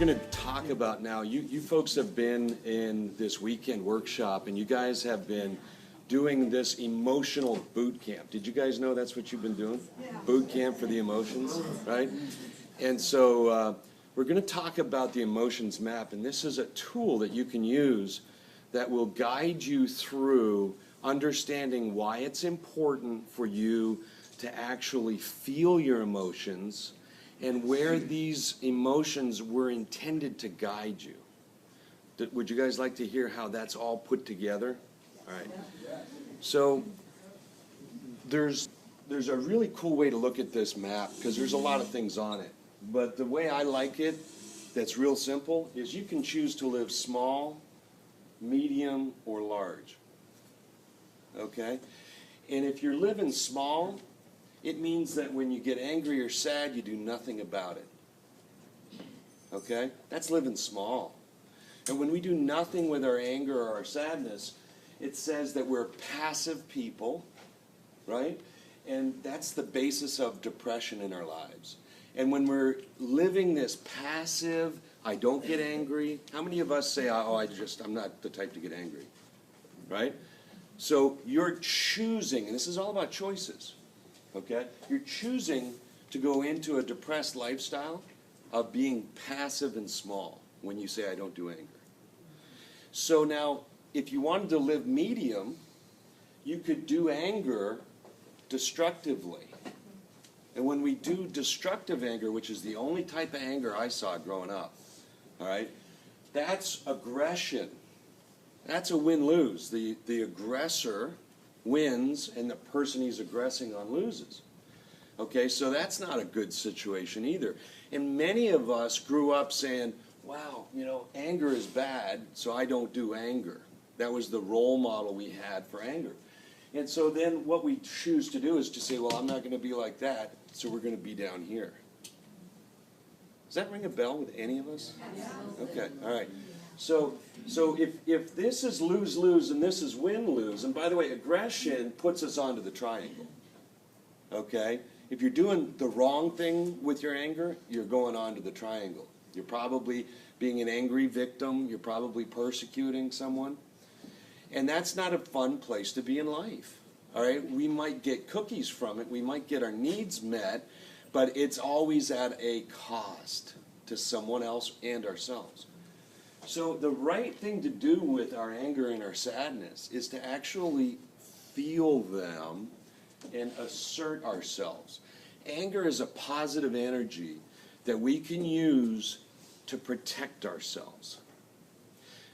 going to talk about now, you folks have been in this weekend workshop, and you guys have been doing this emotional boot camp. Did you guys know that's what you've been doing? Yeah. Boot camp for the emotions, right? And so we're going to talk about the emotions map, and this is a tool that you can use that will guide you through understanding why it's important for you to actually feel your emotions and where these emotions were intended to guide you. Would you guys like to hear how that's all put together? All right. So there's a really cool way to look at this map because there's a lot of things on it. But the way I like it, that's real simple, is you can choose to live small, medium, or large. Okay? And if you're living small, it means that when you get angry or sad, you do nothing about it. Okay? That's living small. And when we do nothing with our anger or our sadness, it says that we're passive people, right? And that's the basis of depression in our lives. And when we're living this passive, I don't get angry. How many of us say, oh, I'm not the type to get angry, right? So you're choosing, and this is all about choices. Okay? You're choosing to go into a depressed lifestyle of being passive and small when you say, I don't do anger. So now, if you wanted to live medium, you could do anger destructively. And when we do destructive anger, which is the only type of anger I saw growing up, all right, that's aggression. That's a win-lose. The aggressor wins, and the person he's aggressing on loses. Okay, so that's not a good situation either. And many of us grew up saying, wow, anger is bad, so I don't do anger. That was the role model we had for anger. And so then what we choose to do is to say, well, I'm not going to be like that, so we're going to be down here. Does that ring a bell with any of us? Okay, all right. So if this is lose-lose and this is win-lose, and by the way, aggression puts us onto the triangle, okay? If you're doing the wrong thing with your anger, you're going onto the triangle. You're probably being an angry victim. You're probably persecuting someone. And that's not a fun place to be in life, all right? We might get cookies from it. We might get our needs met, but it's always at a cost to someone else and ourselves. So the right thing to do with our anger and our sadness is to actually feel them and assert ourselves. Anger is a positive energy that we can use to protect ourselves.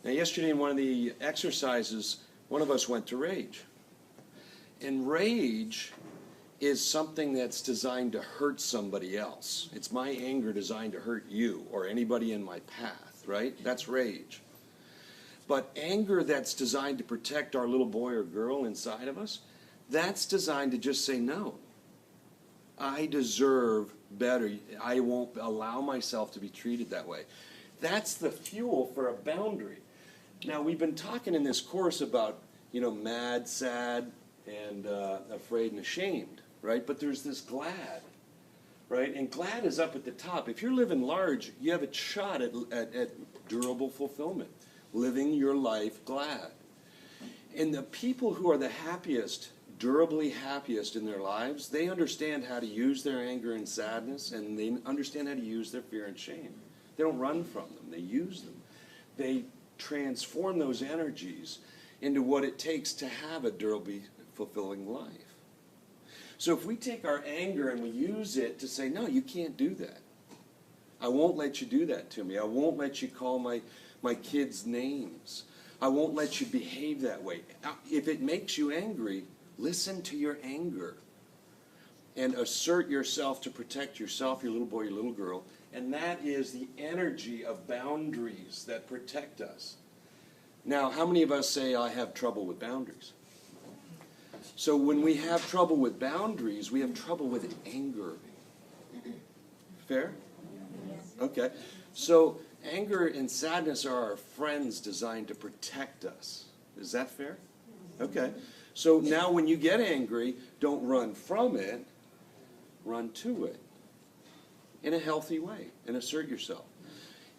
Now yesterday in one of the exercises, one of us went to rage. And rage is something that's designed to hurt somebody else. It's my anger designed to hurt you or anybody in my path, right? That's rage. But anger that's designed to protect our little boy or girl inside of us, that's designed to just say, no, I deserve better. I won't allow myself to be treated that way. That's the fuel for a boundary. Now, we've been talking in this course about, mad, sad, and afraid and ashamed, right? But there's this glad, right? And glad is up at the top. If you're living large, you have a shot at durable fulfillment, living your life glad. And the people who are the happiest, durably happiest in their lives, they understand how to use their anger and sadness, and they understand how to use their fear and shame. They don't run from them. They use them. They transform those energies into what it takes to have a durably fulfilling life. So if we take our anger and we use it to say, no, you can't do that. I won't let you do that to me. I won't let you call my kids names. I won't let you behave that way. If it makes you angry, listen to your anger and assert yourself to protect yourself, your little boy, your little girl. And that is the energy of boundaries that protect us. Now, how many of us say, I have trouble with boundaries? So when we have trouble with boundaries, we have trouble with anger. Fair? Okay. So anger and sadness are our friends designed to protect us. Is that fair? Okay. So now when you get angry, don't run from it, run to it in a healthy way and assert yourself.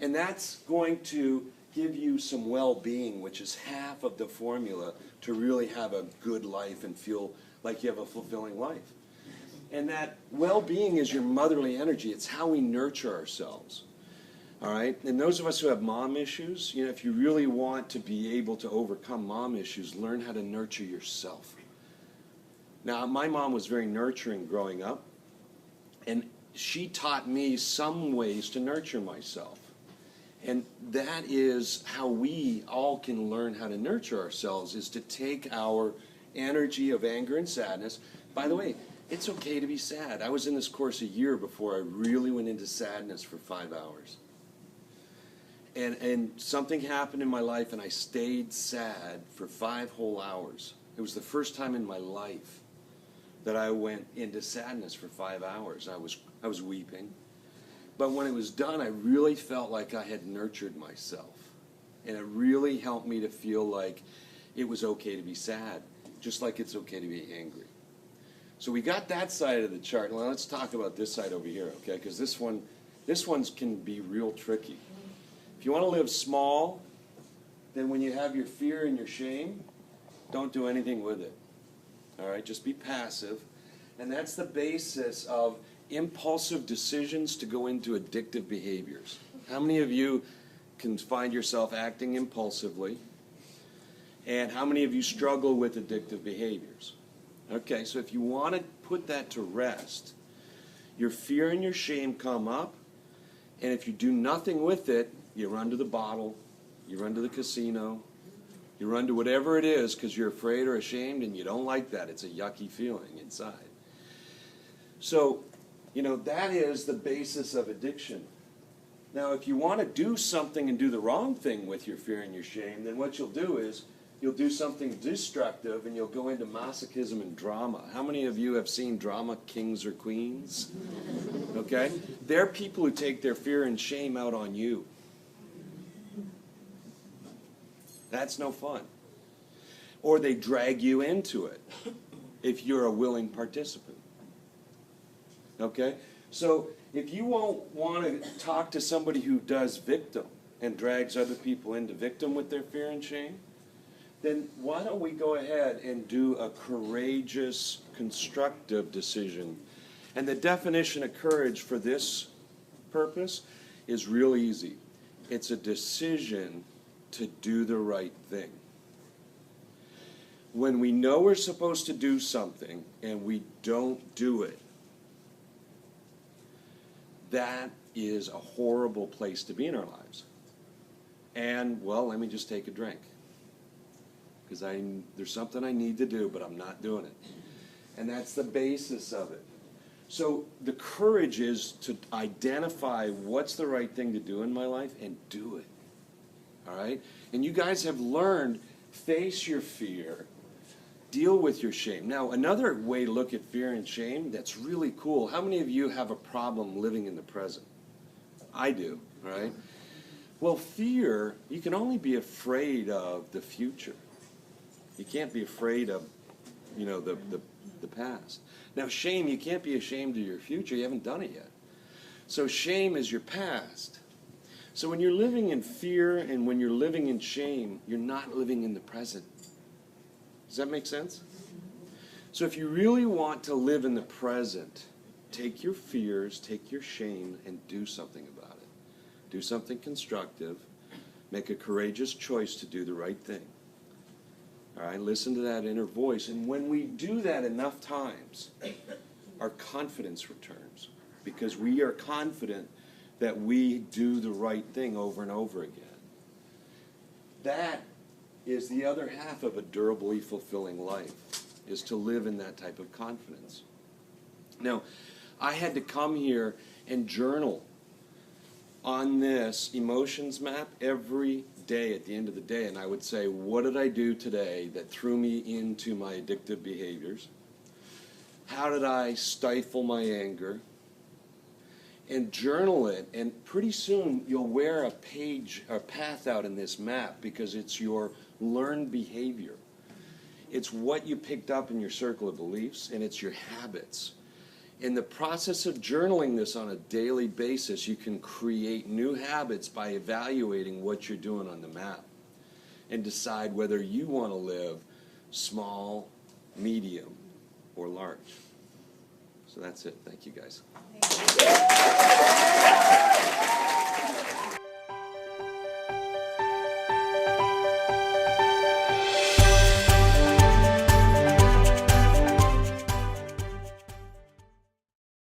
And that's going to give you some well-being, which is half of the formula to really have a good life and feel like you have a fulfilling life. And that well-being is your motherly energy. It's how we nurture ourselves. All right? And those of us who have mom issues, you know, if you really want to be able to overcome mom issues, learn how to nurture yourself. Now, my mom was very nurturing growing up, and she taught me some ways to nurture myself. And that is how we all can learn how to nurture ourselves, is to take our energy of anger and sadness. By the way, it's okay to be sad. I was in this course a year before I really went into sadness for 5 hours. And something happened in my life, and I stayed sad for 5 whole hours. It was the first time in my life that I went into sadness for 5 hours. I was weeping. But when it was done, I really felt like I had nurtured myself. And it really helped me to feel like it was okay to be sad, just like it's okay to be angry. So we got that side of the chart. Now let's talk about this side over here, okay? Because this one can be real tricky. If you want to live small, then when you have your fear and your shame, don't do anything with it. All right? Just be passive. And that's the basis of impulsive decisions to go into addictive behaviors. How many of you can find yourself acting impulsively? And how many of you struggle with addictive behaviors? Okay, so if you want to put that to rest, your fear and your shame come up, and if you do nothing with it, you run to the bottle, you run to the casino, you run to whatever it is because you're afraid or ashamed and you don't like that. It's a yucky feeling inside. So, you know, that is the basis of addiction. Now, if you want to do something and do the wrong thing with your fear and your shame, then what you'll do is you'll do something destructive and you'll go into masochism and drama. How many of you have seen drama Kings or Queens? Okay? They're people who take their fear and shame out on you. That's no fun. Or they drag you into it if you're a willing participant. Okay? So if you won't want to talk to somebody who does victim and drags other people into victim with their fear and shame, then why don't we go ahead and do a courageous, constructive decision? And the definition of courage for this purpose is real easy. It's a decision to do the right thing. When we know we're supposed to do something and we don't do it, that is a horrible place to be in our lives. And, well, let me just take a drink. Because there's something I need to do, but I'm not doing it. And that's the basis of it. So the courage is to identify what's the right thing to do in my life and do it. All right? And you guys have learned, face your fear, deal with your shame. Now, another way to look at fear and shame that's really cool. How many of you have a problem living in the present? I do, right? Well, fear, you can only be afraid of the future. You can't be afraid of, you know, the past. Now, shame, you can't be ashamed of your future. You haven't done it yet. So shame is your past. So when you're living in fear and when you're living in shame, you're not living in the present. Does that make sense? So if you really want to live in the present, take your fears, take your shame, and do something about it. Do something constructive. Make a courageous choice to do the right thing. All right, listen to that inner voice. And when we do that enough times, our confidence returns because we are confident that we do the right thing over and over again. That is the other half of a durably fulfilling life, is to live in that type of confidence. Now, I had to come here and journal on this emotions map every day at the end of the day, and I would say, what did I do today that threw me into my addictive behaviors? How did I stifle my anger? And journal it, and pretty soon you'll wear a path out in this map because it's your learned behavior. It's what you picked up in your circle of beliefs, and it's your habits. In the process of journaling this on a daily basis, you can create new habits by evaluating what you're doing on the map and decide whether you want to live small, medium, or large. So that's it. Thank you, guys.